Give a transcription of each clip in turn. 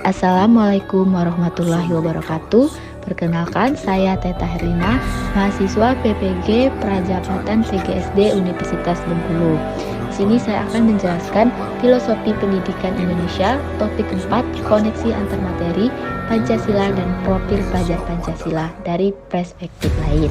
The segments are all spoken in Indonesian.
Assalamualaikum warahmatullahi wabarakatuh. Perkenalkan, saya Teta Herlina, mahasiswa PPG Prajapatan TGSD Universitas Bengkulu. Di sini saya akan menjelaskan filosofi pendidikan Indonesia, topik 4, koneksi antar materi, Pancasila dan profil pelajar Pancasila dari perspektif lain.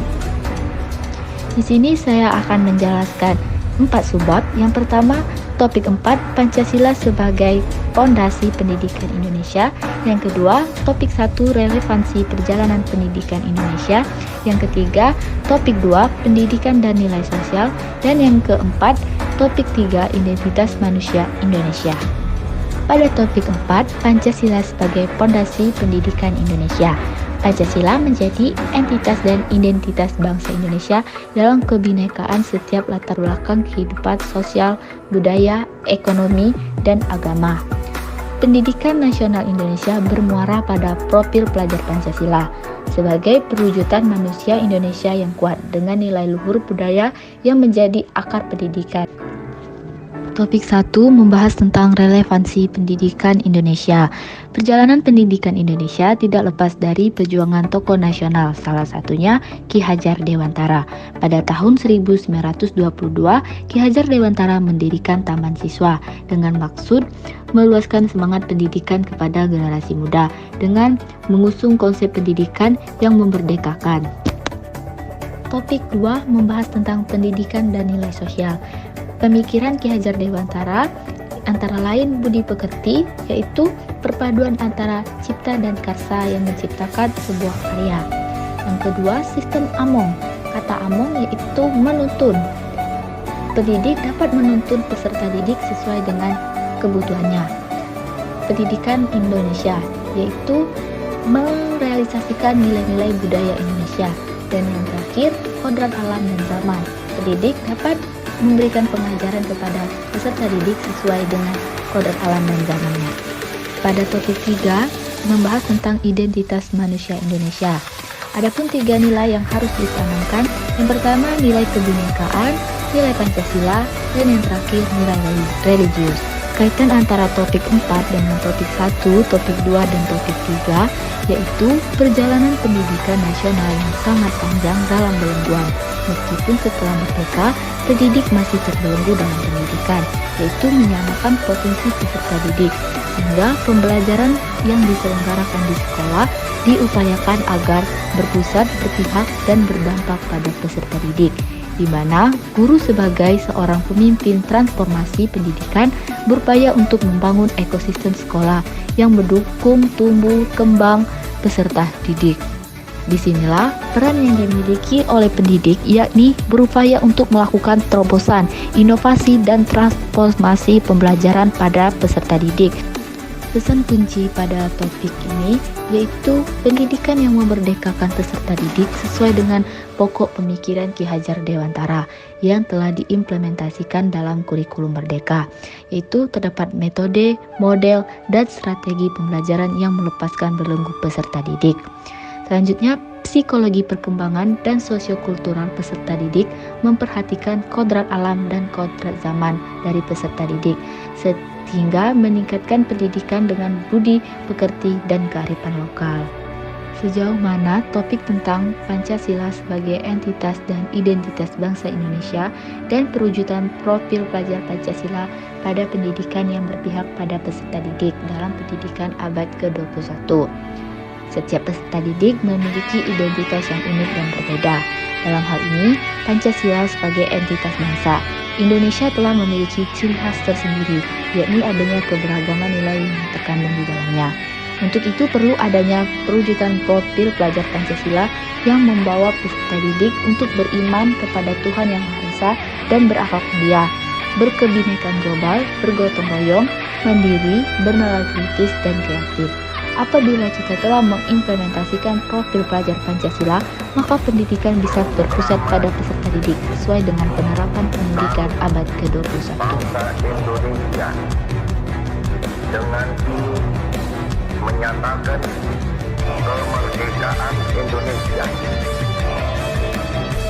Di sini saya akan menjelaskan 4 subbab. Yang pertama, topik 4, Pancasila sebagai fondasi pendidikan Indonesia. Yang kedua, topik 1, relevansi perjalanan pendidikan Indonesia. Yang ketiga, topik 2, pendidikan dan nilai sosial. Dan yang keempat, topik 3, identitas manusia Indonesia. Pada topik 4, Pancasila sebagai fondasi pendidikan Indonesia. Pancasila menjadi entitas dan identitas bangsa Indonesia dalam kebinekaan setiap latar belakang kehidupan sosial, budaya, ekonomi, dan agama. Pendidikan nasional Indonesia bermuara pada profil pelajar Pancasila sebagai perwujudan manusia Indonesia yang kuat dengan nilai luhur budaya yang menjadi akar pendidikan. Topik 1 membahas tentang relevansi pendidikan Indonesia. Perjalanan pendidikan Indonesia tidak lepas dari perjuangan tokoh nasional, salah satunya Ki Hajar Dewantara. Pada tahun 1922, Ki Hajar Dewantara mendirikan Taman Siswa dengan maksud meluaskan semangat pendidikan kepada generasi muda dengan mengusung konsep pendidikan yang memerdekakan. Topik 2 membahas tentang pendidikan dan nilai sosial. Pemikiran Ki Hajar Dewantara antara lain budi pekerti, yaitu perpaduan antara cipta dan karsa yang menciptakan sebuah karya. Yang kedua, sistem among. Kata among yaitu menuntun. Pendidik dapat menuntun peserta didik sesuai dengan kebutuhannya. Pendidikan Indonesia yaitu merealisasikan nilai-nilai budaya Indonesia. Dan yang terakhir, kodrat alam dan zaman. Pendidik dapat memberikan pengajaran kepada peserta didik sesuai dengan kodrat alam dan zamannya. Pada topik 3 membahas tentang identitas manusia Indonesia. Adapun 3 nilai yang harus ditanamkan. Yang pertama, nilai kebinekaan, nilai Pancasila, dan yang terakhir nilai religius. Kaitan antara topik 4 dengan topik 1, topik 2, dan topik 3 yaitu perjalanan pendidikan nasional yang sangat panjang dalam belengguan. Meskipun setelah merdeka, pendidik masih terbelenggu dalam pendidikan, yaitu menyamakan potensi peserta didik, sehingga pembelajaran yang diselenggarakan di sekolah diupayakan agar berpusat, berpihak, dan berdampak pada peserta didik, di mana guru sebagai seorang pemimpin transformasi pendidikan berupaya untuk membangun ekosistem sekolah yang mendukung tumbuh kembang peserta didik. Disinilah peran yang dimiliki oleh pendidik, yakni berupaya untuk melakukan terobosan, inovasi, dan transformasi pembelajaran pada peserta didik. Pesan kunci pada topik ini yaitu pendidikan yang memerdekakan peserta didik sesuai dengan pokok pemikiran Ki Hajar Dewantara yang telah diimplementasikan dalam kurikulum Merdeka, yaitu terdapat metode, model, dan strategi pembelajaran yang melepaskan belenggu peserta didik. Selanjutnya, psikologi perkembangan dan sosiokultural peserta didik memperhatikan kodrat alam dan kodrat zaman dari peserta didik, sehingga meningkatkan pendidikan dengan budi pekerti dan kearifan lokal. Sejauh mana topik tentang Pancasila sebagai entitas dan identitas bangsa Indonesia dan perwujudan profil pelajar Pancasila pada pendidikan yang berpihak pada peserta didik dalam pendidikan abad ke-21. Setiap peserta didik memiliki identitas yang unik dan berbeda. Dalam hal ini, Pancasila sebagai entitas bangsa Indonesia telah memiliki ciri khas tersendiri, yakni adanya keberagaman nilai yang terkandung di dalamnya. Untuk itu perlu adanya perwujudan profil pelajar Pancasila yang membawa peserta didik untuk beriman kepada Tuhan Yang Maha Esa dan berakhlak mulia, berkebinekaan global, bergotong royong, mandiri, bernalar kritis, dan kreatif. Apabila kita telah mengimplementasikan profil pelajar Pancasila, maka pendidikan bisa berpusat pada peserta didik sesuai dengan penerapan pendidikan abad ke-21. Bangsa Indonesia dengan menyatakan kemerdekaan Indonesia